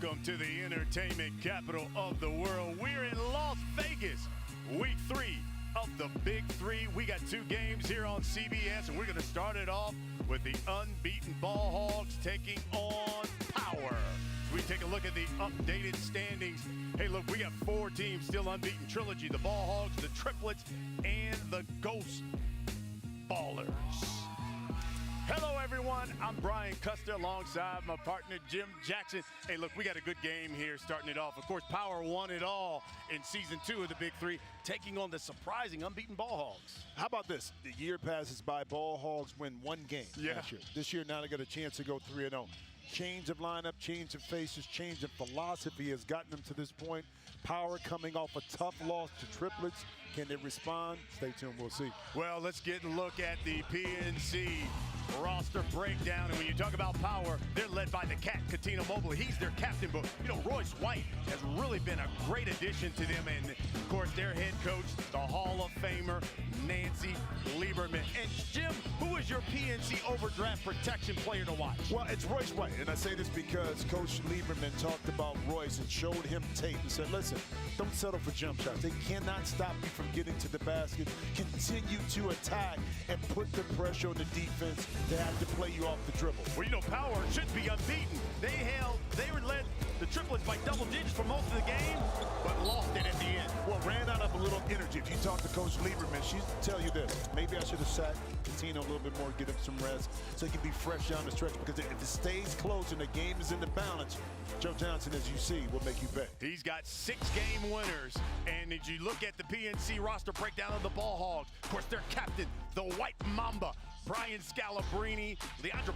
Welcome to the entertainment capital of the world. We're in Las Vegas, week 3 of the Big Three. We got 2 games here on CBS, and we're going to start it off with the unbeaten Ball Hogs taking on Power. We take a look at the updated standings. Hey, look, we got 4 teams still unbeaten. Trilogy, the Ball Hogs, the Triplets, and the Ghost Ballers. Hello, everyone. I'm Brian Custer alongside my partner, Jim Jackson. Hey, look, we got a good game here starting it off. Of course, Power won it all in Season 2 of the Big Three, taking on the surprising unbeaten Ball Hogs. How about this? The year passes by, Ball Hogs win 1 game last year. This year, now they got a chance to go 3-0. Change of lineup, change of faces, change of philosophy has gotten them to this point. Power coming off a tough loss to Triplets. Can they respond? Stay tuned, we'll see. Well, let's get a look at the PNC roster breakdown. And when you talk about Power, they're led by the Cat, Katina Mobley. He's their captain, but you know, Royce White has really been a great addition to them. And of course, their head coach, the Hall of Famer, Nancy Lieberman. And Jim, who is your PNC overdraft protection player to watch? Well, it's Royce White, and I say this because Coach Lieberman talked about Royce and showed him tape and said, listen, don't settle for jump shots. They cannot stop you from getting to the basket. Continue to attack and put the pressure on the defense. They have to play you off the dribble. Well, you know, Power should be unbeaten. They were led the Triplets by double digits for most of the game, but lost it at the end. Well, ran out of a little energy. If you talk to Coach Lieberman, she'd tell you this. Maybe I should have sat Katina a little bit more, get him some rest, so he can be fresh down the stretch. Because if it stays close and the game is in the balance, Joe Johnson, as you see, will make you bet. He's got 6 game winners. And as you look at the PNC roster breakdown of the Ball Hogs, of course, their captain, the White Mamba, Brian Scalabrine, Leandro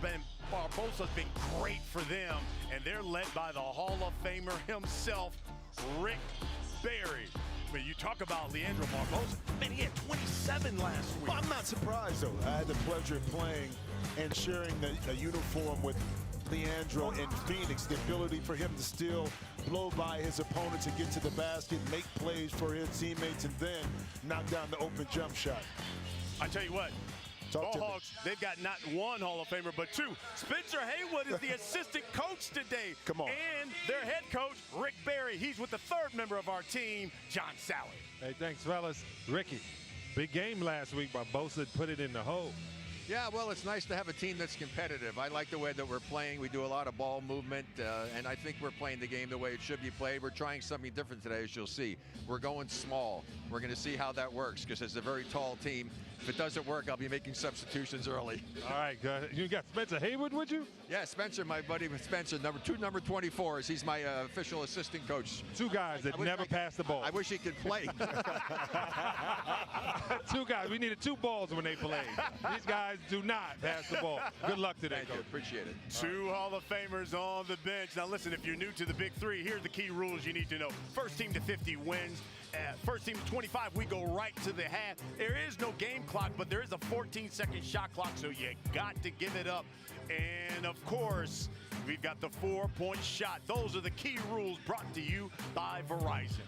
Barbosa has been great for them. And they're led by the Hall of Famer himself, Rick Barry. But you talk about Leandro Barbosa, man, he had 27 last week. Well, I'm not surprised, though. I had the pleasure of playing and sharing a uniform with Leandro in Phoenix. The ability for him to still blow by his opponents and get to the basket, make plays for his teammates, and then knock down the open jump shot. I tell you what, Ball Hogs, they've got not 1 Hall of Famer, but 2. Spencer Haywood is the assistant coach today. Come on. And their head coach, Rick Barry. He's with the 3rd member of our team, John Sally. Hey, thanks, fellas. Ricky, big game last week. Barbosa put it in the hole. Yeah, well, it's nice to have a team that's competitive. I like the way that we're playing. We do a lot of ball movement, and I think we're playing the game the way it should be played. We're trying something different today, as you'll see. We're going small. We're going to see how that works, because it's a very tall team. If it doesn't work, I'll be making substitutions early. All right, good. You got Spencer Haywood with you? Yeah, Spencer, my buddy Spencer, number 24s. He's my official assistant coach. 2 guys that never pass the ball. I wish he could play. 2 guys. We needed 2 balls when they played. These guys do not pass the ball. Good luck today, Thank you. Appreciate it. 2 Hall of Famers on the bench. Now listen, if you're new to the Big Three, here are the key rules you need to know. First team to 50 wins. First team to 25, we go right to the half. There is no game clock, but there is a 14-second shot clock, so you got to give it up. And of course, we've got the 4-point shot. Those are the key rules brought to you by Verizon.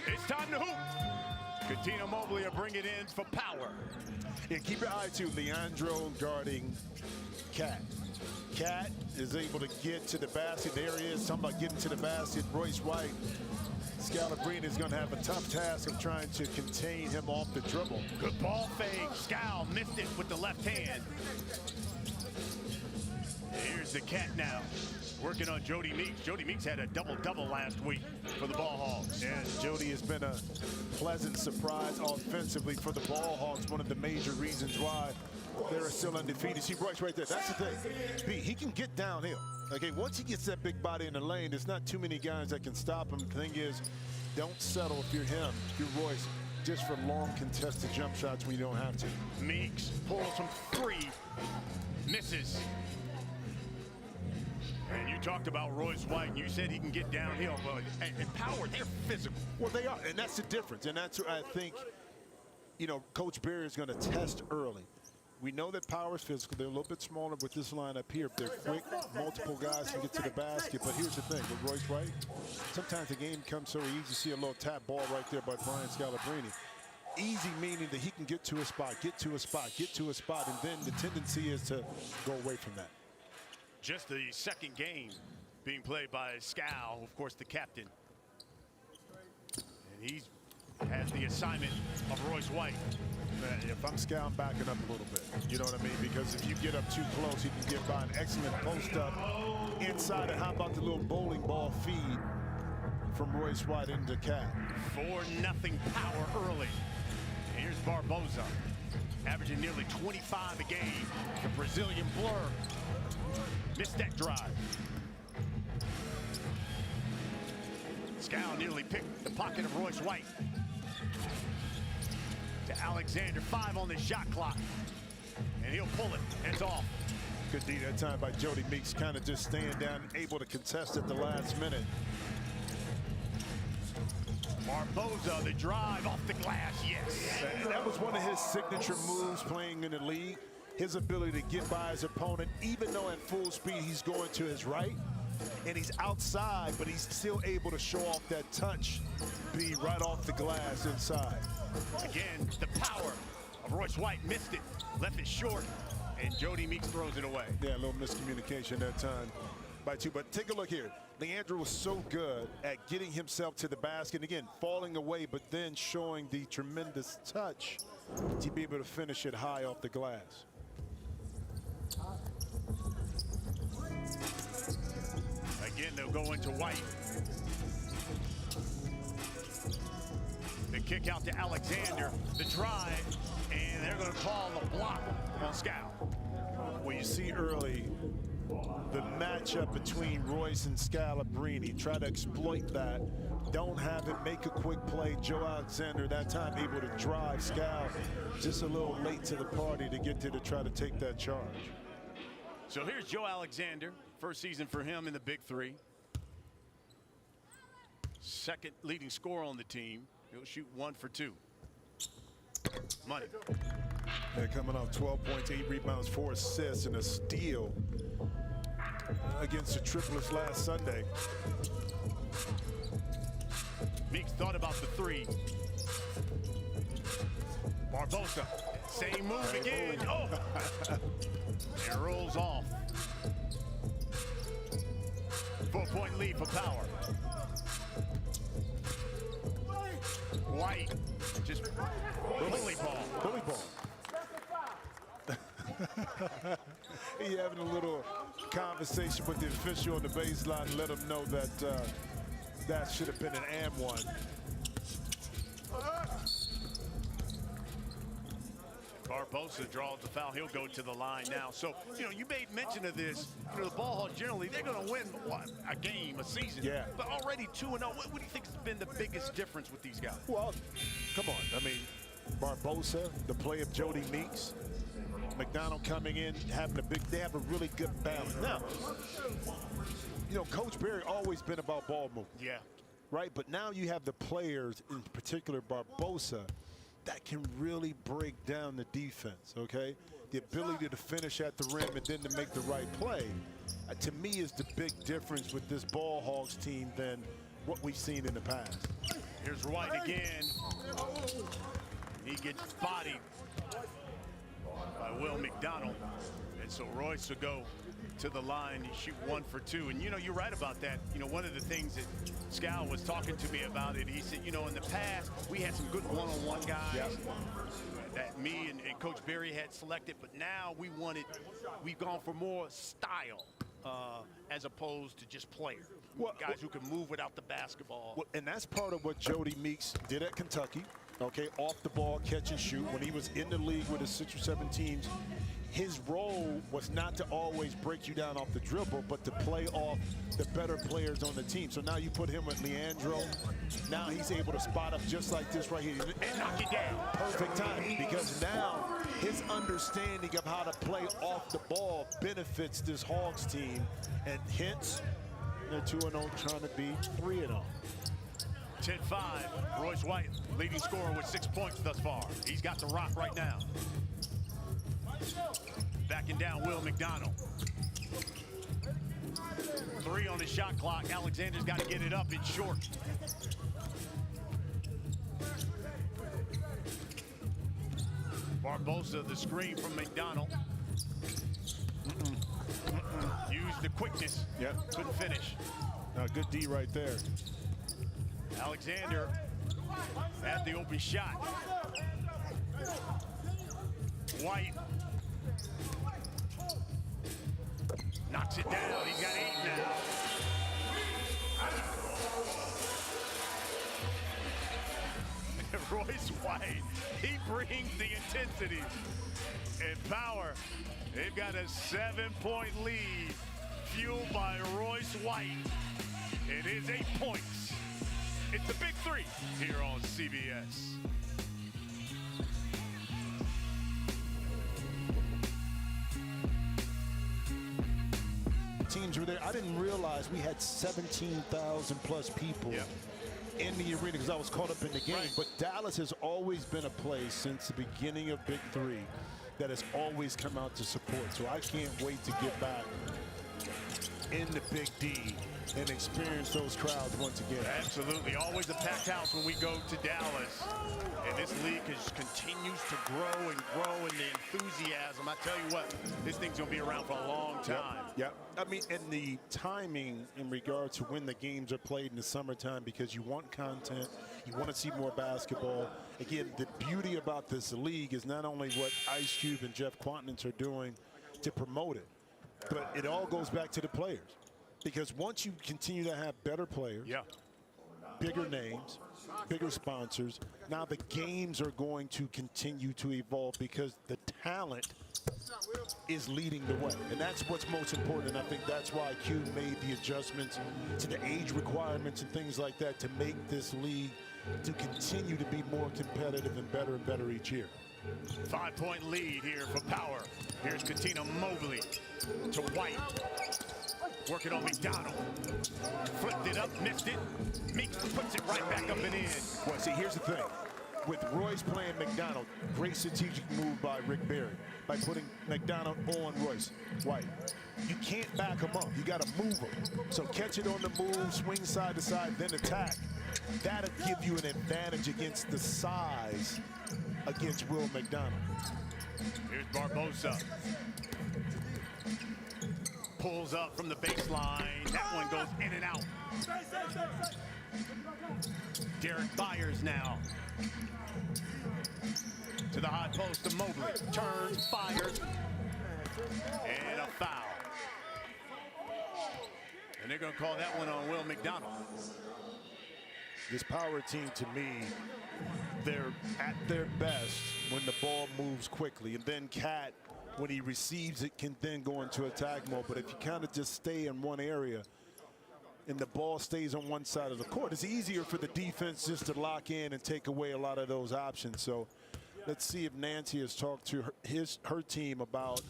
It's time to hoop. Katina Mobley will bring it in for Power. And keep your eye to Leandro guarding Cat. Cat is able to get to the basket. There he is, talking about getting to the basket. Royce White, Scalabrine is going to have a tough task of trying to contain him off the dribble. Good ball fake. Scal missed it with the left hand. Here's the Cat now, working on Jody Meeks. Jody Meeks had a double-double last week for the Ball Hogs. And Jody has been a pleasant surprise offensively for the Ball Hogs. One of the major reasons why they're still undefeated. See Royce right there. That's the thing. B, he can get downhill. Okay, once he gets that big body in the lane, there's not too many guys that can stop him. The thing is, don't settle if you're him, if you're Royce, just for long contested jump shots when you don't have to. Meeks pulls from 3, misses. And you talked about Royce White, and you said he can get downhill. Well, and Power, they're physical. Well, they are, and that's the difference. And that's where I think, you know, Coach Barry is going to test early. We know that Power is physical. They're a little bit smaller with this lineup here. They're quick. Multiple guys can get to the basket. But here's the thing with Royce White, sometimes the game comes so easy. See a little tap ball right there by Brian Scalabrine. Easy meaning that he can get to a spot, get to a spot, get to a spot, and then the tendency is to go away from that. Just the second game being played by Scal, of course, the captain. And he has the assignment of Royce White. Man, if I'm Scal, I'm backing up a little bit. You know what I mean? Because if you get up too close, you can get by an excellent post up inside. And how about the little bowling ball feed from Royce White into Cat? 4-0 power early. And here's Barbosa, averaging nearly 25 a game. The Brazilian blur missed that drive. Scal nearly picked the pocket of Royce White. To Alexander, 5 on the shot clock. And he'll pull it. It's off. Good D that time by Jody Meeks, kind of just staying down, able to contest at the last minute. Barbosa, the drive off the glass, yes. And that was one of his signature moves playing in the league. His ability to get by his opponent, even though at full speed he's going to his right. And he's outside, but he's still able to show off that touch, be right off the glass inside. Again, the power of Royce White missed it, left it short, and Jody Meeks throws it away. Yeah, a little miscommunication that time by two. But take a look here. Leandro was so good at getting himself to the basket. Again, falling away, but then showing the tremendous touch to be able to finish it high off the glass. Again, they'll go into White. The kick out to Alexander, the drive, and they're going to call the block on Scal. Well, you see early the matchup between Royce and Scalabrine. Try to exploit that. Don't have him make a quick play. Joe Alexander that time able to drive. Scal just a little late to the party to get there to try to take that charge. So here's Joe Alexander. First season for him in the Big Three. Second leading scorer on the team. He'll shoot 1 for 2. Money. They're coming off 12 points, 8 rebounds, 4 assists, and a steal against the Triplets last Sunday. Meeks thought about the 3. Barbosa, same move again. Oh! It rolls off. 4-point lead for Power. White, just bully ball. Bully ball. He having a little conversation with the official on the baseline and let him know that that should have been an and one. Barbosa draws the foul. He'll go to the line now. So, you know, you made mention of this. You know, the Ballhogs generally, they're going to win, what, a game, a season. Yeah. But already 2-0. What do you think has been the biggest difference with these guys? Well, come on. I mean, Barbosa, the play of Jody Meeks, McDonald coming in, having a big, they have a really good balance. Now, you know, Coach Berry always been about ball movement. Yeah. Right? But now you have the players, in particular Barbosa, that can really break down the defense, okay? The ability to finish at the rim and then to make the right play, to me, is the big difference with this Ballhogs team than what we've seen in the past. Here's White again. He gets bodied by Will McDonald. And so Royce will go to the line and shoot 1 for 2. And, you know, you're right about that. You know, one of the things that Scal was talking to me about it, he said, you know, in the past, we had some good one-on-one guys that me and Coach Berry had selected, but now we've gone for more style as opposed to just player. Guys who can move without the basketball. Well, and that's part of what Jody Meeks did at Kentucky, okay? Off the ball, catch and shoot. When he was in the league with his 6 or 7 teams, his role was not to always break you down off the dribble, but to play off the better players on the team. So now you put him with Leandro. Now he's able to spot up just like this right here. And knock it down. Perfect timing, because now his understanding of how to play off the ball benefits this Hogs team. And hence, they're 2-0 trying to be 3-0. 10-5, Royce White, leading scorer with 6 points thus far. He's got the rock right now. Backing down Will McDonald. 3 on the shot clock. Alexander's got to get it up. It's short. Barbosa, the screen from McDonald. Used the quickness. Yep. Couldn't finish. Good D right there. Alexander had the open shot. White knocks it down. He's got 8 now. Royce White, he brings the intensity and power. They've got a 7-point lead, fueled by Royce White. It is 8 points. It's the Big Three here on CBS. Teams were there. I didn't realize we had 17,000 plus people in the arena because I was caught up in the game. Right. But Dallas has always been a place since the beginning of Big Three that has always come out to support. So I can't wait to get back in the Big D and experience those crowds once again. Absolutely. Always a packed house when we go to Dallas. And this league continues to grow and grow in the enthusiasm. I tell you what, this thing's going to be around for a long time. Yep. I mean, and the timing in regard to when the games are played in the summertime, because you want content, you want to see more basketball. Again, the beauty about this league is not only what Ice Cube and Jeff Quantnitz are doing to promote it, but it all goes back to the players. Because once you continue to have better players, bigger names, bigger sponsors, now the games are going to continue to evolve because the talent is leading the way. And that's what's most important. And I think that's why Q made the adjustments to the age requirements and things like that to make this league to continue to be more competitive and better each year. 5-point lead here for Power. Here's Katina Mobley to White. Working on McDonald. Flipped it up, missed it. Meeks puts it right back up and in. Well, see, here's the thing. With Royce playing McDonald, great strategic move by Rick Barry by putting McDonald on Royce White. You can't back him up. You got to move him. So catch it on the move, swing side to side, then attack. That'll give you an advantage against the size against Will McDonald. Here's Barbosa. Pulls up from the baseline. That one goes in and out. Derek Byers now. To the high post to Mobley. Turns, fires. And a foul. And they're going to call that one on Will McDonald. This Power team, to me, they're at their best when the ball moves quickly. And then Cat, when he receives it, can then go into attack mode. But if you kind of just stay in one area and the ball stays on one side of the court, it's easier for the defense just to lock in and take away a lot of those options. So let's see if Nancy has talked to her team about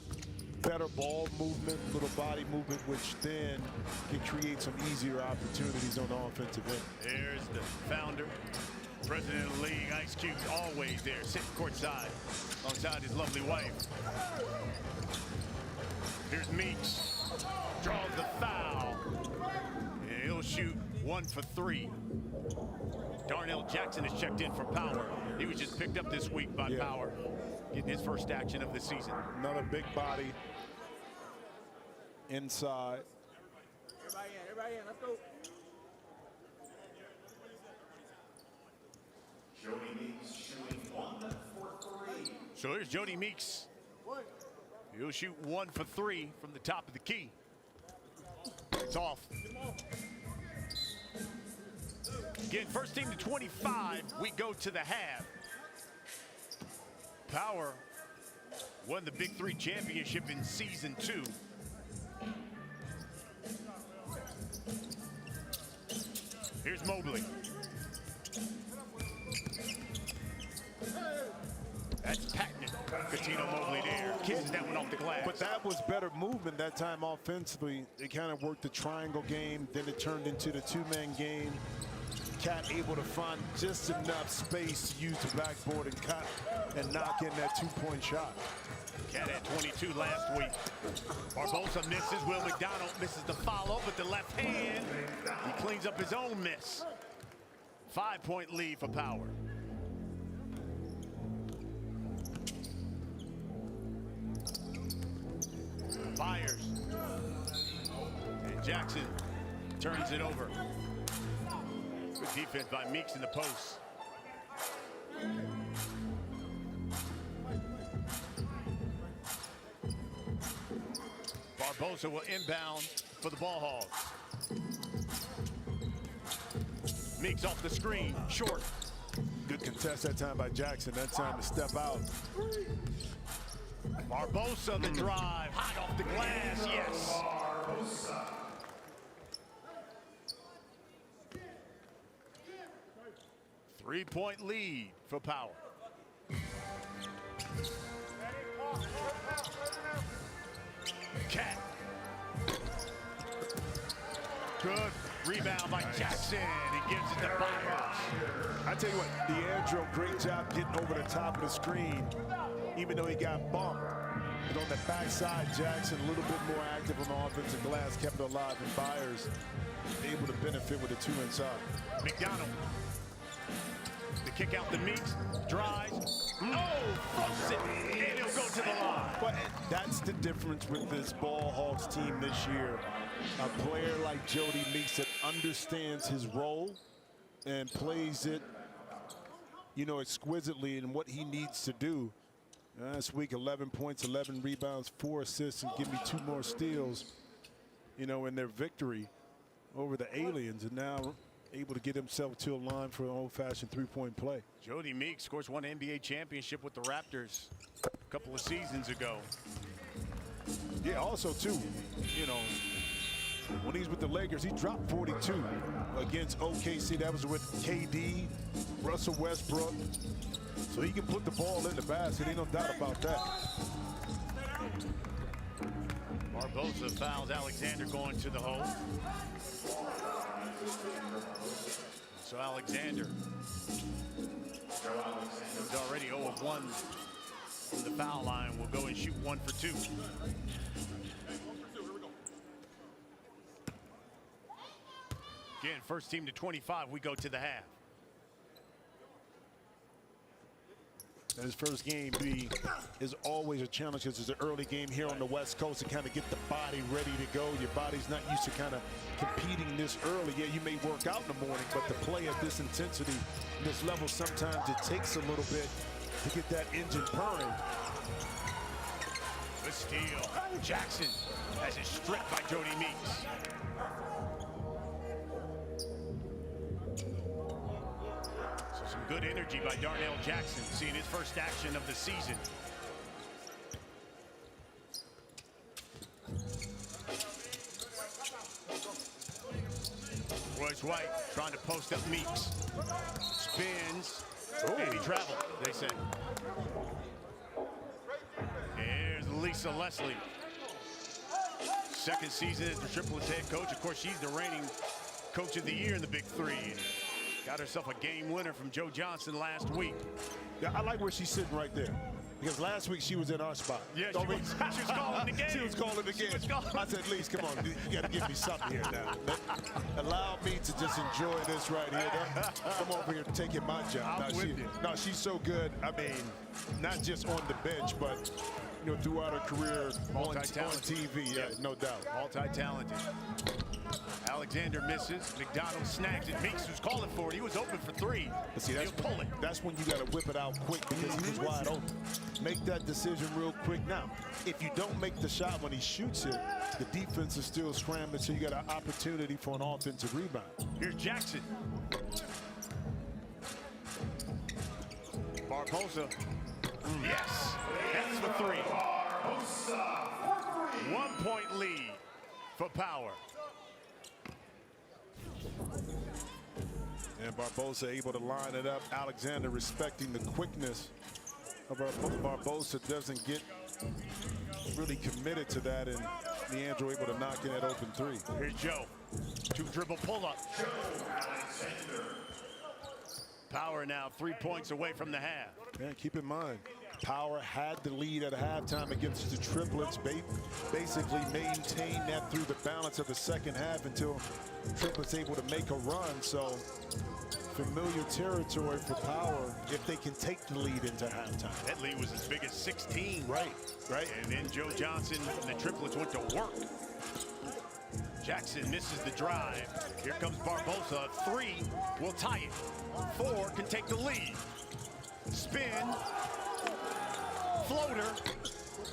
better ball movement, little body movement, which then can create some easier opportunities on the offensive end. There's the founder, president of the league, Ice Cube, always there, sitting courtside alongside his lovely wife. Here's Meeks, draws the foul, and he'll shoot 1 for 3. Darnell Jackson has checked in for Power. He was just picked up this week by Power, getting his first action of the season. Another big body inside. Everybody in, let's go. Jody Meeks shooting 1 for 3. So here's Jody Meeks. He'll shoot 1 for 3 from the top of the key. It's off. Again, first team to 25, we go to the half. Power won the Big Three championship in season 2. Here's Mobley. That's patented. Katina Mobley there. Kicks that one off the glass. But that was better movement that time offensively. It kind of worked the triangle game, then it turned into the two-man game. Cat able to find just enough space to use the backboard and cut and knock in that two-point shot. Cat had 22 last week. Barbosa misses. Will McDonald misses the follow with the left hand. He cleans up his own miss. 5-point lead for Power. Byers Jackson turns it over. Good defense by Meeks in the post. Barbosa will inbound for the ball hogs. Meeks off the screen, short. Good contest that time by Jackson. That time to step out. Barbosa the drive, high off the glass, yes. 3-point lead for Power. Cat. Good rebound by Jackson. He gives it to Byers. I tell you what, Leandro, great job getting over the top of the screen, even though he got bumped. But on the backside, Jackson a little bit more active on the offensive glass, kept it alive, and Byers able to benefit with the two inside. McDonald. The kick out to Meeks, drives. No, fronts it, and he'll go to the line. But that's the difference with this Ball Hogs team this year. A player like Jody Meeks that understands his role and plays it, you know, exquisitely in what he needs to do. Last week, 11 points, 11 rebounds, 4 assists, and give me 2 more steals, you know, in their victory over the Aliens, and now able to get himself to a line for an old-fashioned three-point play. Jody Meeks, of course, won an NBA championship with the Raptors a couple of seasons ago. Yeah, also, too, you know, when he's with the Lakers, he dropped 42 against OKC. That was with KD, Russell Westbrook. So he can put the ball in the basket. Ain't no doubt about that. Barbosa fouls Alexander going to the hole. So Alexander is already 0 of 1 from the foul line. Will go and shoot 1 for 2. Again, first team to 25. We go to the half. And his first game is always a challenge because it's an early game here on the West Coast to kind of get the body ready to go. Your body's not used to kind of competing this early. Yeah, you may work out in the morning, but to play at this intensity, this level, sometimes it takes a little bit to get that engine purring. The steal. Jackson has it stripped by Jody Meeks. Some good energy by Darnell Jackson, seeing his first action of the season. Royce White trying to post up Meeks. Spins. And he traveled, they say. Here's Lisa Leslie. Second season as the Triplets head coach. Of course, she's the reigning coach of the year in the Big Three. Got herself a game winner from Joe Johnson last week. Yeah, I like where she's sitting right there. Because last week she was in our spot. Yeah, she was calling the game. She was calling the game. I said, Lise, come on, you got to give me something here now. Allow me to just enjoy this right here. Come over here taking my job. No, she's so good. I mean, not just on the bench, but you know, throughout her career on TV. Yeah, no doubt. Multi-talented. Alexander misses. McDonald snags it. Meeks was calling for it. He was open for 3. But see, he'll pull it. That's when you got to whip it out quick because he was wide open. Make that decision real quick. Now, if you don't make the shot when he shoots it, the defense is still scrambling, so you got an opportunity for an offensive rebound. Here's Jackson. Barbosa. Yes, that's the 3. 1 point lead for Power. And Barbosa able to line it up. Alexander respecting the quickness of Barbosa, doesn't get really committed to that, and Leandro able to knock in that open 3. Here's Joe. 2 dribble pull up. Power now 3 points away from the half. Yeah, keep in mind, Power had the lead at halftime against the Triplets. Basically maintained that through the balance of the second half until Triplets able to make a run. So familiar territory for Power if they can take the lead into halftime. That lead was as big as 16. Right. And then Joe Johnson and the Triplets went to work. Jackson misses the drive. Here comes Barbosa. 3 will tie it. 4 can take the lead. Spin. Floater.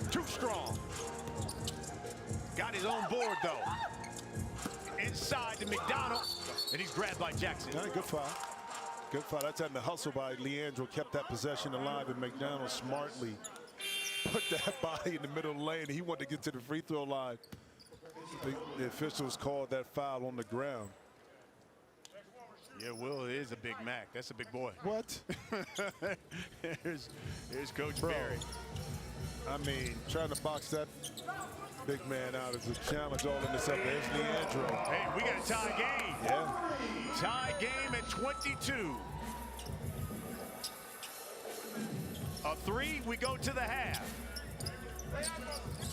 Too strong. Got his own board, though. Inside to McDonald, and he's grabbed by Jackson. Good foul. Good foul. That time the hustle by Leandro kept that possession alive, and McDonald smartly put that body in the middle of the lane. He wanted to get to the free throw line. The officials called that foul on the ground. Yeah, Will is a Big Mac. That's a big boy. What? here's Coach Bro, Barry. I mean, trying to box that big man out is a challenge all in this up. There's Leandro. Hey, we got a tie game. Yeah. Tie game at 22. A 3, we go to the half.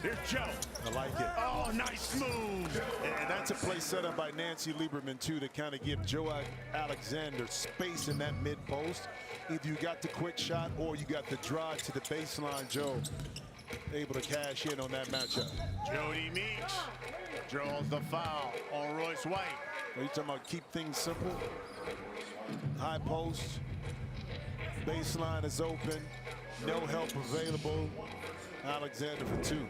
Here's Joe. I like it. Oh, nice move. And that's a play set up by Nancy Lieberman, too, to kind of give Joe Alexander space in that mid-post. Either you got the quick shot or you got the drive to the baseline. Joe able to cash in on that matchup. Jody Meeks draws the foul on Royce White. Are you talking about keep things simple? High post. Baseline is open. No help available. Alexander for 2.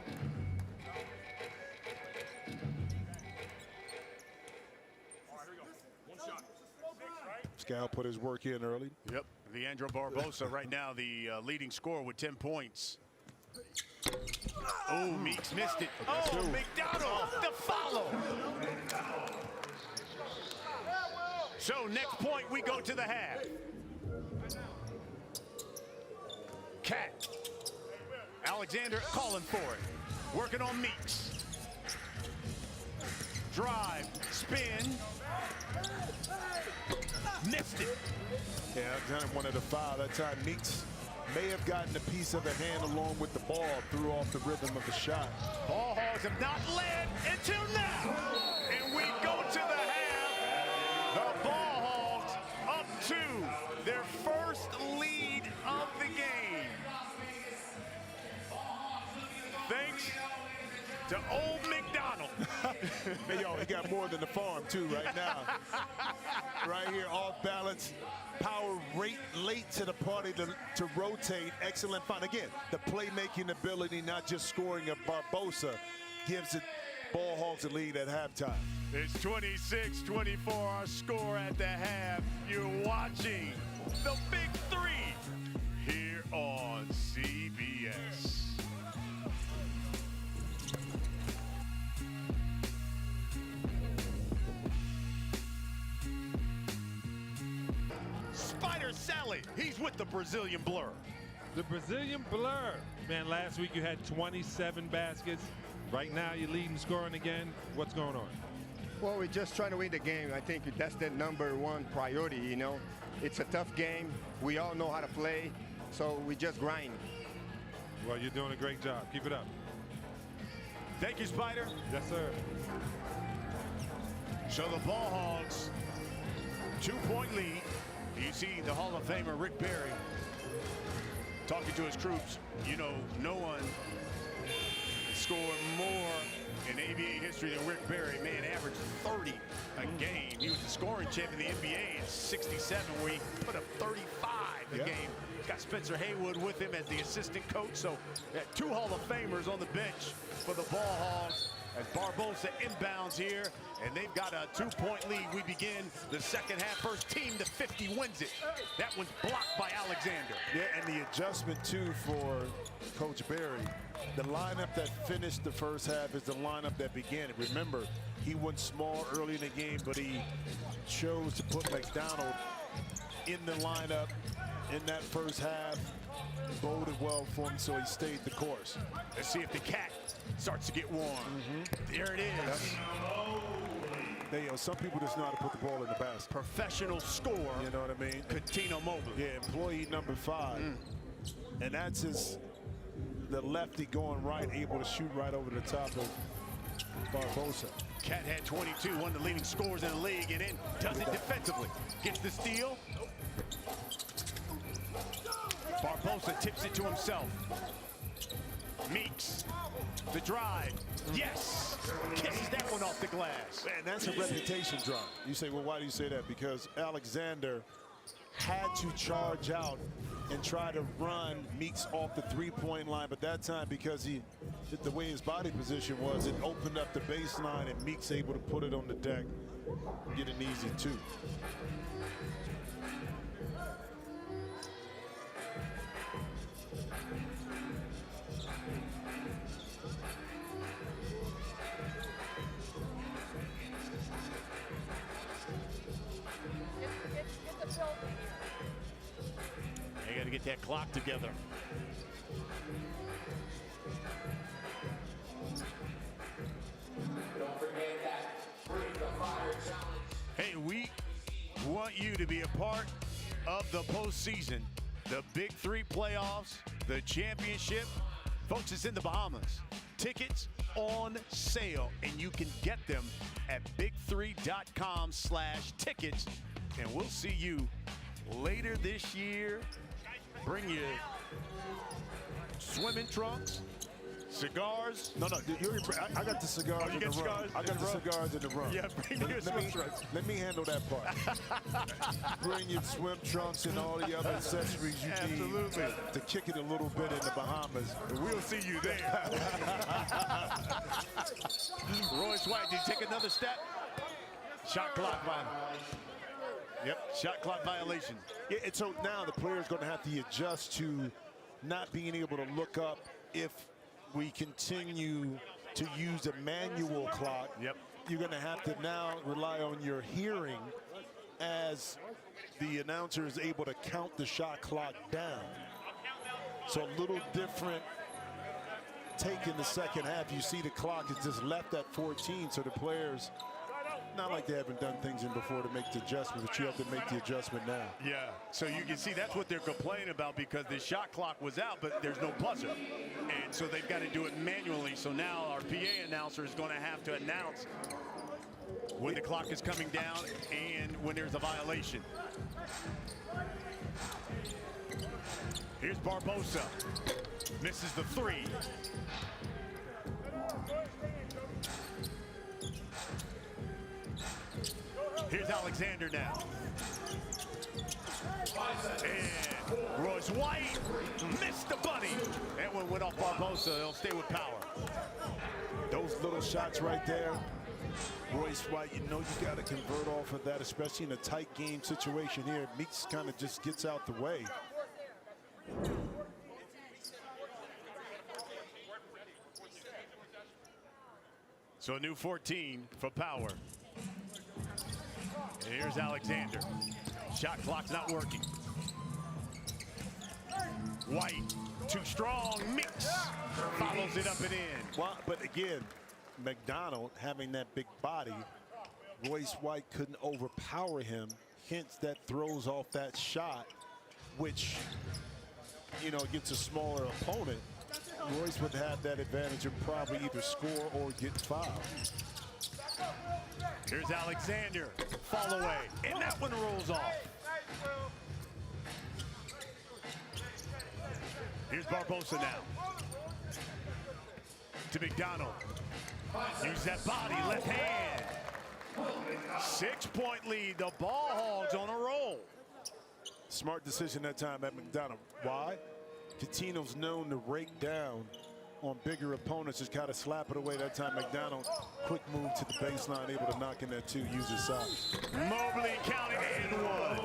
Scal put his work in early. Yep. Leandro Barbosa right now the leading scorer with 10 points. Oh, Meeks missed it. Oh, McDonald, the follow. So next point, we go to the half. Cat. Alexander calling for it. Working on Meeks. Drive, spin. Missed it. Yeah, Alexander wanted a foul. That time Meeks may have gotten a piece of the hand along with the ball, threw off the rhythm of the shot. Ball Hogs have not led until now. And we go to the half. The Ball Hogs up to their first lead of the game. Thanks to old McDonald. Hey, yo, he got more than the farm, too, right now. Right here, off balance. Power rate late to the party to rotate. Excellent find. Again, the playmaking ability, not just scoring of Barbosa, gives it Ball Hogs a lead at halftime. It's 26-24, our score at the half. You're watching the Big 3 here on CBS. Spider Sally, he's with the Brazilian Blur. The Brazilian Blur. Man, last week you had 27 baskets. Right now you're leading scoring again. What's going on? Well, we're just trying to win the game. I think that's the #1 priority, you know. It's a tough game. We all know how to play, so we just grind. Well, you're doing a great job. Keep it up. Thank you, Spider. Yes, sir. So the Ball Hogs, 2-point lead. You see the Hall of Famer Rick Barry talking to his troops. You know, no one scored more in ABA history than Rick Barry. Man, averaged 30 a game. He was the scoring champ in the NBA in '67, where he put up 35 a game. Got Spencer Haywood with him as the assistant coach. So, 2 Hall of Famers on the bench for the Ball Hogs as Barbosa inbounds here, and they've got a 2-point lead. We begin the second half. First team to 50 wins it. That one's blocked by Alexander. Yeah, and the adjustment, too, for Coach Barry. The lineup that finished the first half is the lineup that began it. Remember, he went small early in the game, but he chose to put McDonald in the lineup in that first half. Boded well for him, so he stayed the course. Let's see if the Cat starts to get warm. There it is. Hey, some people just know how to put the ball in the basket. Professional scorer. You know what I mean? Coutinho Mobley. Yeah, employee #5. And that's the lefty going right, able to shoot right over the top of Barbosa. Cat had 22, one of the leading scorers in the league, and then does it defensively. Gets the steal. Barbosa tips it to himself. Meeks, the drive. Yes! Kisses that one off the glass. Man, that's a reputation drive. You say, well, why do you say that? Because Alexander had to charge out and try to run Meeks off the three-point line, but that time, because the way his body position was, it opened up the baseline, and Meeks able to put it on the deck, get an easy two. They got to get that clock together. Don't forget that Bring the Fire challenge. Hey, we want you to be a part of the postseason, the Big Three playoffs, the championship. Folks, it's in the Bahamas. Tickets on sale, and you can get them at big3.com/tickets. And we'll see you later this year. Bring you swimming trunks, cigars. No, I got the cigars you in the got room. cigars I in got the the room? cigars in the room. Yeah, bring your swim trunks. Let me handle that part. Bring your swim trunks and all the other accessories you need to kick it a little bit in the Bahamas. We'll see you there. Royce White, did he take another step? Shot clock violation. Yep, shot clock violation. Yeah, and so now the player's going to have to adjust to not being able to look up if we continue to use a manual clock. Yep. You're going to have to now rely on your hearing as the announcer is able to count the shot clock down. So a little different take in the second half. You see the clock is just left at 14, so the players, not like they haven't done things in before to make the adjustment, but you have to make the adjustment now. Yeah, so you can see that's what they're complaining about, because the shot clock was out, but there's no buzzer. And so they've got to do it manually. So now our PA announcer is going to have to announce when the clock is coming down and when there's a violation. Here's Barbosa. Misses the three. Here's Alexander now. And Royce White missed the bunny. That one went off Barbosa. He'll stay with power. Those little shots right there, Royce White, you know you got to convert off of that, especially in a tight game situation here. Meeks kind of just gets out the way. So a new 14 for power. And here's Alexander. Shot clock's not working. White, too strong. Meeks follows it up and in. Well, but again, McDonald having that big body, Royce White couldn't overpower him. Hence, that throws off that shot, which, you know, against a smaller opponent, Royce would have that advantage and probably either score or get fouled. Here's Alexander, fall away, and that one rolls off. Here's Barbosa now. To McDonald. Use that body, left hand. 6-point lead, the Ball Hogs on a roll. Smart decision that time at McDonald. Why? Catino's known to rake down on bigger opponents, just kind of slap it away. That time McDonald, quick move to the baseline, able to knock in that two, use his size. Mobley counting and one.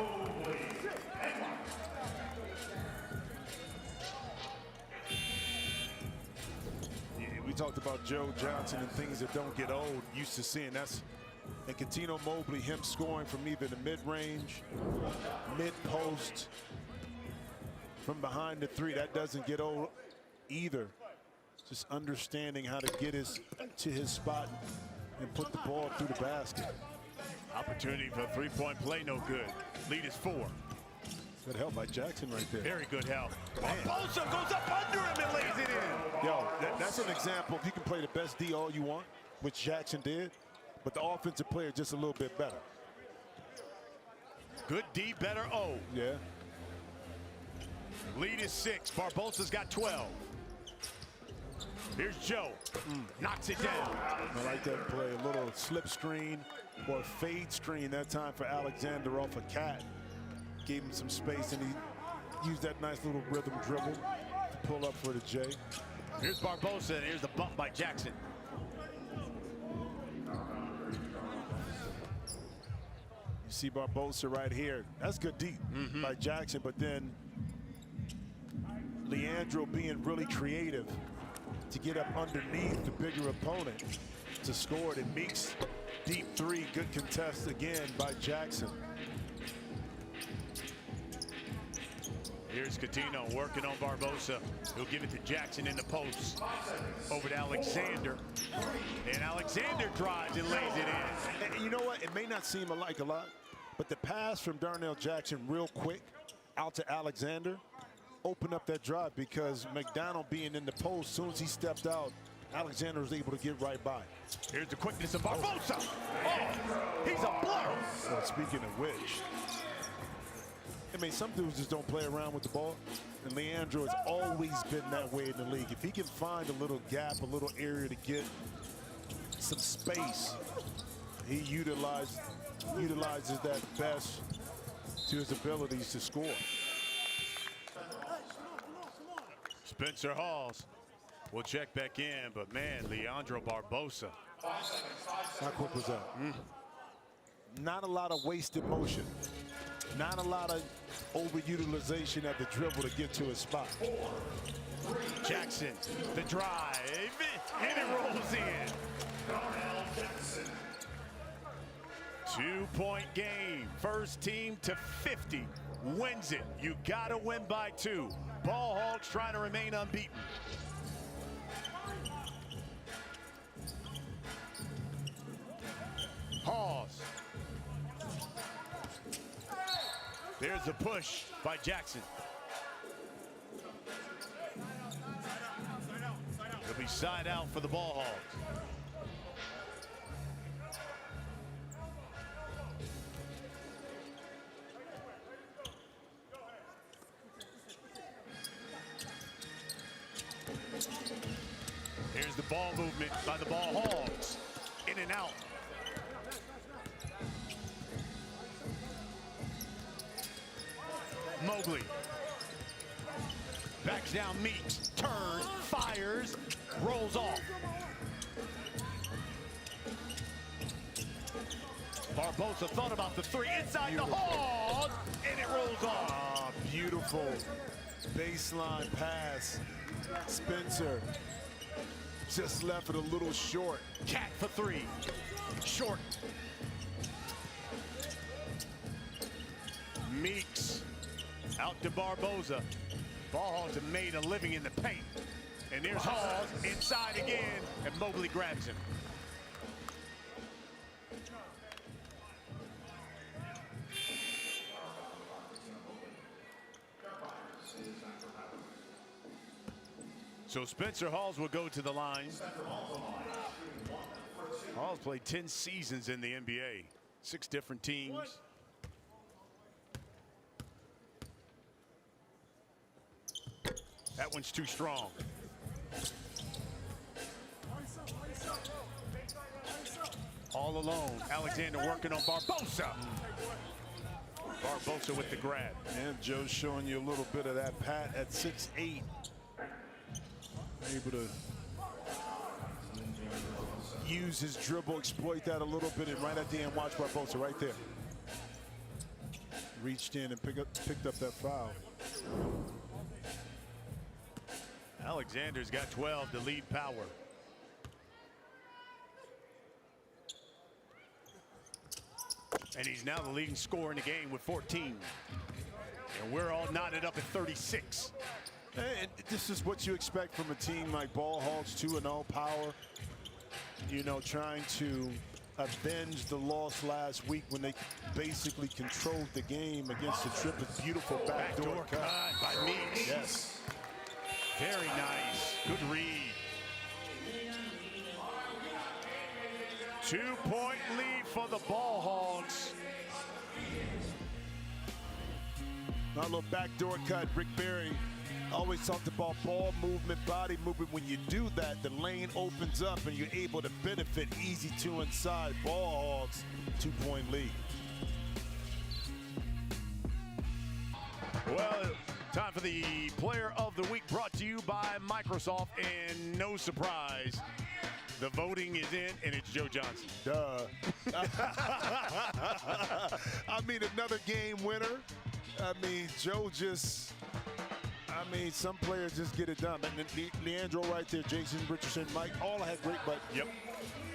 Yeah, we talked about Joe Johnson and things that don't get old. Used to seeing that's, and Catino Mobley, him scoring from either the mid-range, mid-post, from behind the three, that doesn't get old either. Just understanding how to get to his spot and put the ball through the basket. Opportunity for a three-point play, no good. Lead is 4. Good help by Jackson right there. Very good help. Barbosa goes up under him and lays it in. Yo, that's an example. If you can play the best D all you want, which Jackson did, but the offensive player just a little bit better. Good D, better O. Yeah. Lead is 6. Barbosa's got 12. Here's Joe. Knocks it down. I like that play. A little slip screen or fade screen that time for Alexander off a cat. Gave him some space, and he used that nice little rhythm dribble to pull up for the J. Here's Barbosa, and here's the bump by Jackson. You see Barbosa right here. That's good deep by Jackson, but then Leandro being really creative to get up underneath the bigger opponent to score it. And Meeks, deep three, good contest again by Jackson. Here's Coutinho working on Barbosa. He'll give it to Jackson in the post. Over to Alexander. And Alexander drives and lays it in. And you know what? It may not seem like a lot, but the pass from Darnell Jackson real quick out to Alexander opened up that drive, because McDonald being in the post, as soon as he stepped out, Alexander was able to get right by. Here's the quickness of Barbosa. Oh, he's a blur. Well, speaking of which, I mean, some dudes just don't play around with the ball, and Leandro has always been that way in the league. If he can find a little gap, a little area to get some space, he utilizes that best to his abilities to score. Spencer Hawes will check back in, but man, Leandro Barbosa. How quick was that? Not a lot of wasted motion. Not a lot of overutilization at the dribble to get to his spot. Jackson, the drive, and it rolls in. 2-point game. First team to 50 wins it. You gotta win by 2. Ball Hogs trying to remain unbeaten. Hawes. There's the push by Jackson. It'll be side out for the Ball Hogs. Here's the ball movement by the Ball Hogs. In and out. Mobley. Backs down Meeks. Turns. Fires. Rolls off. Barbosa thought about the three. Inside the Hogs. And it rolls off. Ah, beautiful baseline pass. Spencer just left it a little short. Cat for 3. Short. Meeks out to Barbosa. Ball Hogs have made a living in the paint. And there's Hawes inside again, and Mobley grabs him. So Spencer Hawes will go to the line. Hawes played 10 seasons in the NBA, 6 different teams. That one's too strong. All alone, Alexander working on Barbosa. Barbosa with the grab. And Joe's showing you a little bit of that pat at 6'8". Able to use his dribble, exploit that a little bit, and right at the end, watch Barbosa right there. Reached in and picked up that foul. Alexander's got 12 to lead power. And he's now the leading scorer in the game with 14. And we're all knotted up at 36. And this is what you expect from a team like Ball Hogs, 2-0 power. You know, trying to avenge the loss last week when they basically controlled the game against the Trippers. Beautiful backdoor cut by Meeks. Yes. Very nice. Good read. 2-point lead for the Ball Hogs. Now a little backdoor cut. Rick Barry Always talked about ball movement, body movement. When you do that, the lane opens up and you're able to benefit. Easy two inside. Ball Hogs, 2-point lead. Well, time for the Player of the Week, brought to you by Microsoft. And no surprise, the voting is in, and it's Joe Johnson. Duh. I mean, another game winner. I mean, Joe just, I mean, some players just get it done. Leandro right there, Jason Richardson, Mike, all had great, but Yep.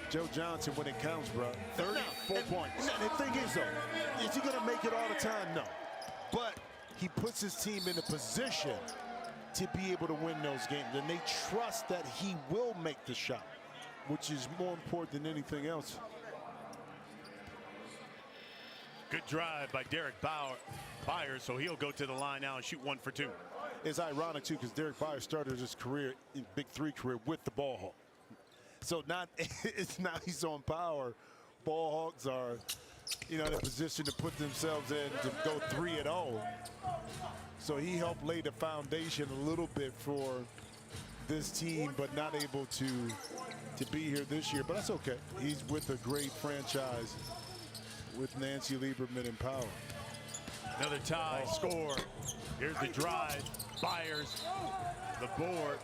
Joe Johnson when it counts, bro. 34 points. The thing is, though, is he going to make it all the time? No. But he puts his team in a position to be able to win those games, and they trust that he will make the shot, which is more important than anything else. Good drive by Derek Byers, so he'll go to the line now and shoot 1 for 2. It's ironic, too, because Derek Byers started his career, in Big Three career, with the ball hawk. So it's now he's on power. Ball Hogs are, you know, in a position to put themselves in to go 3-0. So he helped lay the foundation a little bit for this team, but not able to be here this year. But that's okay. He's with a great franchise with Nancy Lieberman in power. Another tie score. Here's the drive. Byers, the board.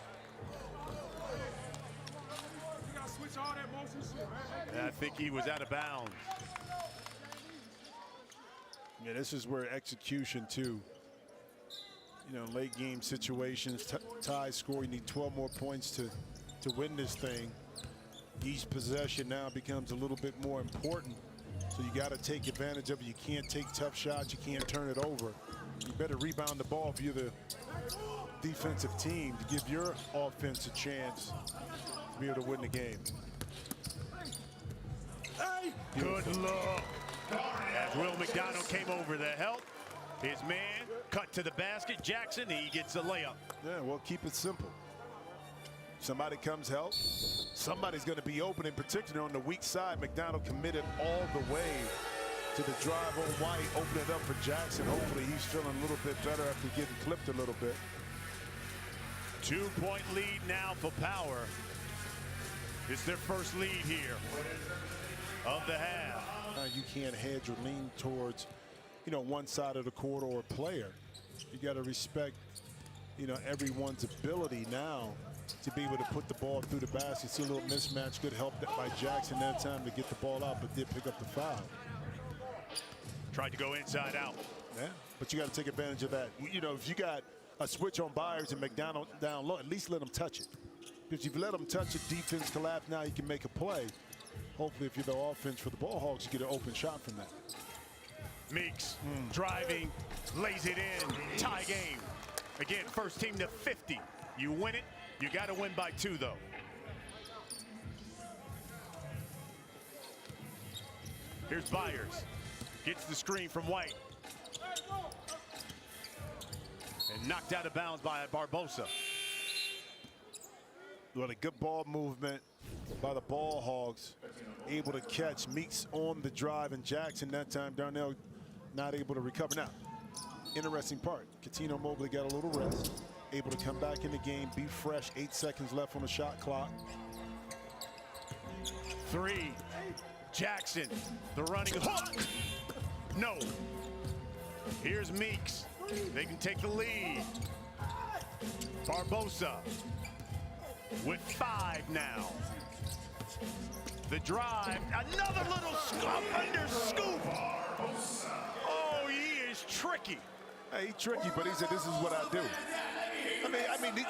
And I think he was out of bounds. Yeah, this is where execution, too. You know, late game situations, tie score, you need 12 more points to win this thing. Each possession now becomes a little bit more important. So you got to take advantage of it. You can't take tough shots. You can't turn it over. You better rebound the ball if you're the defensive team to give your offense a chance to be able to win the game. Good look. As Will McDonald came over to help. His man cut to the basket. Jackson, he gets a layup. Yeah, well, keep it simple. Somebody comes help. Somebody's going to be open, in particular on the weak side. McDonald committed all the way to the drive on White, open it up for Jackson. Hopefully he's feeling a little bit better after getting clipped a little bit. 2-point lead now for Power. It's their first lead here of the half. You can't hedge or lean towards, you know, one side of the court or a player. You got to respect, you know, everyone's ability now to be able to put the ball through the basket. See a little mismatch. Good help by Jackson that time to get the ball out, but did pick up the foul. Tried to go inside out. Yeah, but you got to take advantage of that. You know, if you got a switch on Byers and McDonald down low, at least let them touch it. Because if you let them touch it, defense collapse, now you can make a play. Hopefully, if you're the offense for the Ball Hogs, you get an open shot from that. Meeks driving, lays it in, tie game. Again, first team to 50. You win it, you got to win by 2, though. Here's Byers. Gets the screen from White. And knocked out of bounds by Barbosa. Well, a good ball movement by the Ball Hogs. Able to catch Meeks on the drive, and Jackson that time, Darnell not able to recover. Now, interesting part, Coutinho Mobley got a little rest, able to come back in the game, be fresh, 8 seconds left on the shot clock. 3, Jackson, the running hook. No. Here's Meeks. They can take the lead. Barbosa with 5 now. The drive, another little under scoop. Oh, he is tricky. Hey, he's tricky, but he said, this is what I do. I mean,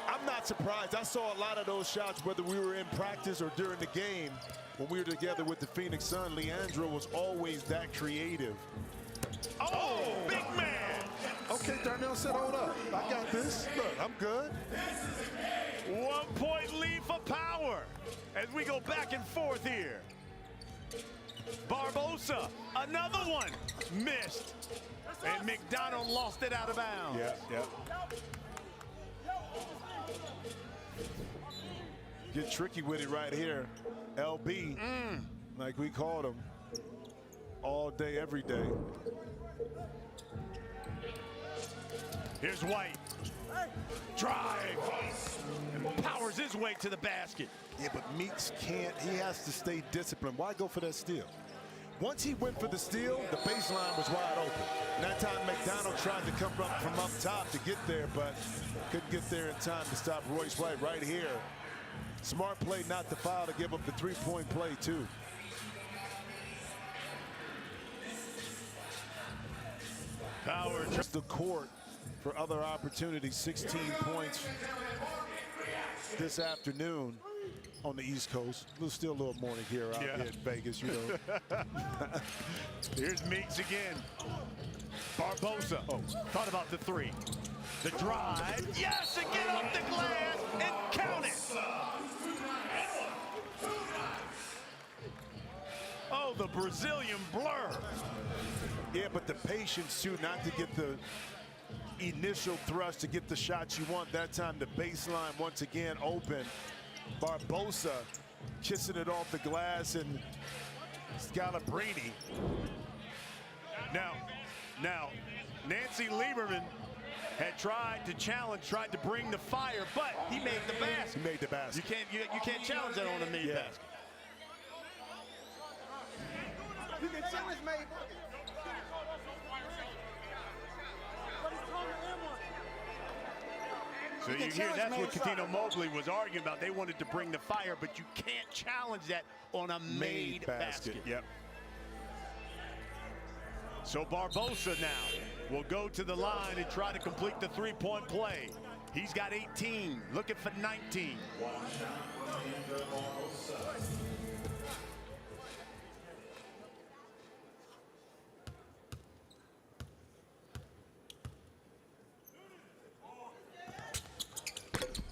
I'm not surprised. I saw a lot of those shots, whether we were in practice or during the game. When we were together with the Phoenix Sun, Leandro was always that creative. Oh, big man. Okay, Darnell said, hold up. I got this. Look, I'm good. 1-point lead for Power as we go back and forth here. Barbosa, another one, missed. And McDonald lost it out of bounds. Yeah. Get tricky with it right here. LB, like we called him, all day, every day. Here's White, Drive. And powers his way to the basket. Yeah, but Meeks can't. He has to stay disciplined. Why go for that steal? Once he went for the steal, the baseline was wide open. And that time, McDonald tried to come up from up top to get there, but couldn't get there in time to stop Royce White right here. Smart play not to foul to give up the three-point play, too. Power. Just the court for other opportunities. 16 points this afternoon on the East Coast. Still a little morning here out here in Vegas, you know. Here's Meeks again. Barbosa. Oh, thought about the three. The drive. Yes, and get off the glass and count it. Oh, the Brazilian blur. Yeah, but the patience, too, not to get the initial thrust to get the shots you want. That time, the baseline once again open. Barbosa kissing it off the glass, and Scalabrine. Now, Nancy Lieberman had tried to challenge, tried to bring the fire, but he made the basket. He made the basket. You can't challenge that on a made basket. You can challenge made. So you hear that's what Catino Mobley was arguing about. They wanted to bring the fire, but you can't challenge that on a made basket. Yep. So Barbosa now will go to the line and try to complete the three-point play. He's got 18, looking for 19.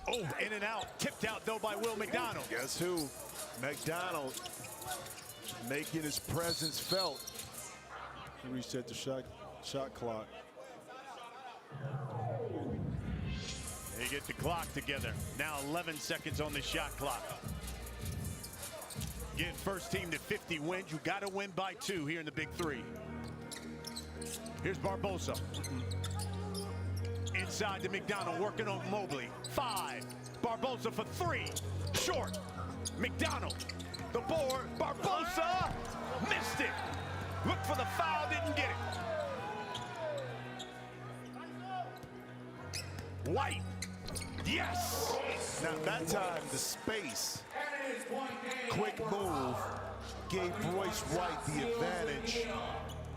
Oh, in and out, tipped out though by Will McDonald. Guess who? McDonald making his presence felt. Reset the shot clock. They get the clock together. Now 11 seconds on the shot clock. Getting first team to 50 wins. You got to win by 2 here in the Big Three. Here's Barbosa. Inside to McDonald, working on Mobley. 5. Barbosa for 3. Short. McDonald. The board. Barbosa missed it. Looked for the foul, didn't get it. White. Yes. Now that time, the space, quick move, gave Royce White the advantage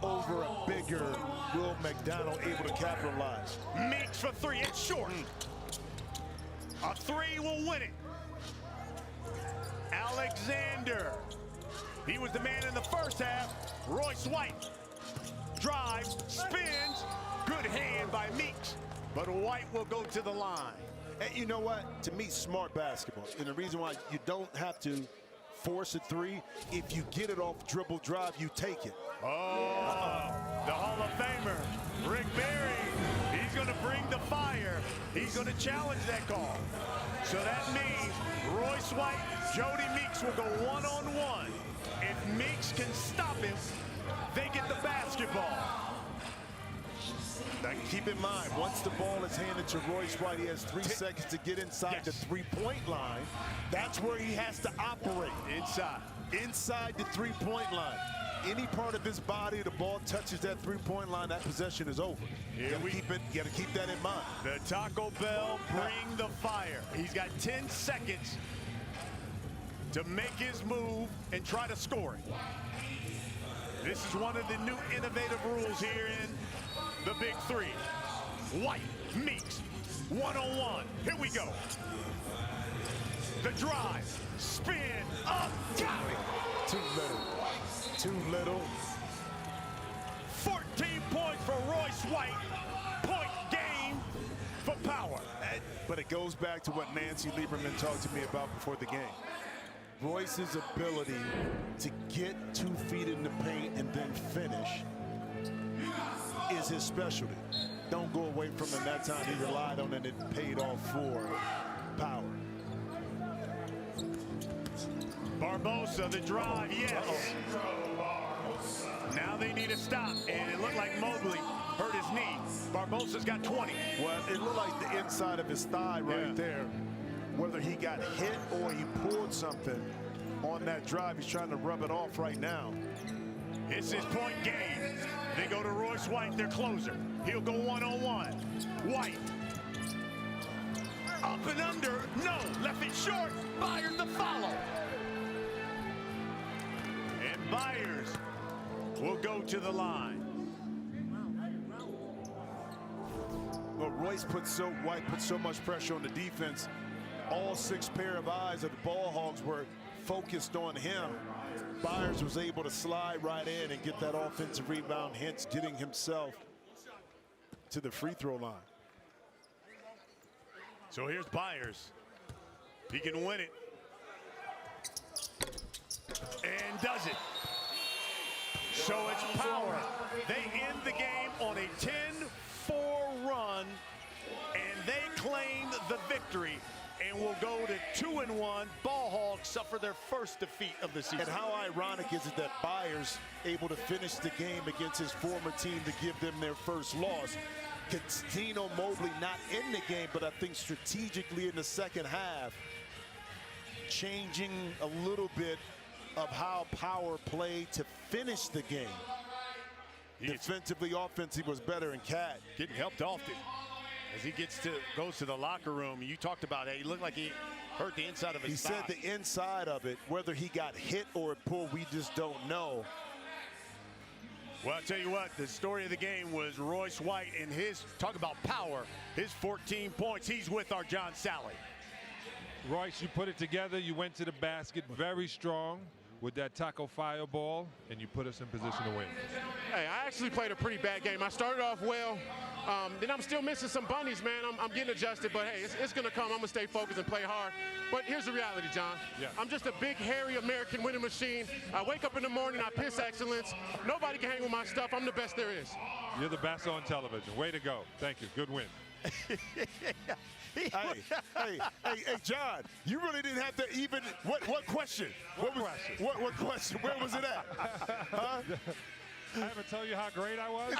over a bigger Will McDonald, able to capitalize. Meeks for 3, it's short. A 3 will win it. Alexander. He was the man in the first half. Royce White drives, spins. Good hand by Meeks, but White will go to the line. And you know what? To me, smart basketball. And the reason why you don't have to force a 3, if you get it off dribble drive, you take it. Oh, the Hall of Famer, Rick Barry. He's going to bring the fire. He's going to challenge that call. So that means Royce White, Jody Meeks will go one-on-one. If Meeks can stop him, they get the basketball. Now keep in mind, once the ball is handed to Royce White, he has 3 seconds to get inside the three-point line. That's where he has to operate. Inside the three-point line. Any part of his body, the ball touches that three-point line, that possession is over. You gotta keep that in mind. The Taco Bell bring the fire. He's got 10 seconds to make his move and try to score it. This is one of the new innovative rules here in the Big Three. White, Meeks, one-on-one. Here we go. The drive, spin, up, top. Too little. Too little. 14 points for Royce White. Point game for Power. But it goes back to what Nancy Lieberman talked to me about before the game. Royce's ability to get 2 feet in the paint and then finish is his specialty. Don't go away from him. That time he relied on it and it paid off for Power. Barbosa, the drive, yes. Now they need a stop, and it looked like Mobley hurt his knee. Barbosa's got 20. Well, it looked like the inside of his thigh right there. Whether he got hit or he pulled something on that drive, he's trying to rub it off right now. It's his point game. They go to Royce White, their closer. He'll go one-on-one. White. Up and under. No. Left it short. Byers the follow. And Byers will go to the line. Well, White put so much pressure on the defense. All 6 pair of eyes of the ball hogs were focused on him. Byers was able to slide right in and get that offensive rebound, hence getting himself to the free throw line. So here's Byers. He can win it. And does it. So it's power. They end the game on a 10-4 run, and they claim the victory and will go to 2-1. Ball Hogs suffer their first defeat of the season. And how ironic is it that Byers able to finish the game against his former team to give them their first loss? Dino Mobley not in the game, but I think strategically in the second half, changing a little bit of how Power played to finish the game. Defensively, offensively was better, and Cat getting helped often as he goes to the locker room. You talked about it. He looked like he hurt the inside of his thigh. He said the inside of it, whether he got hit or pulled, we just don't know. Well, I'll tell you what, the story of the game was Royce White and his, talk about power, his 14 points. He's with our John Sally. Royce, you put it together. You went to the basket very strong with that taco fireball, and you put us in position to win. Hey, I actually played a pretty bad game. I started off well. Then I'm still missing some bunnies, man. I'm getting adjusted, but hey, it's going to come. I'm going to stay focused and play hard. But here's the reality, John. Yeah. I'm just a big, hairy American winning machine. I wake up in the morning, I piss excellence. Nobody can hang with my stuff. I'm the best there is. You're the best on television. Way to go. Thank you. Good win. Hey, John, you really didn't have to even, what question? What question? Where was it at? Huh? I haven't told you how great I was?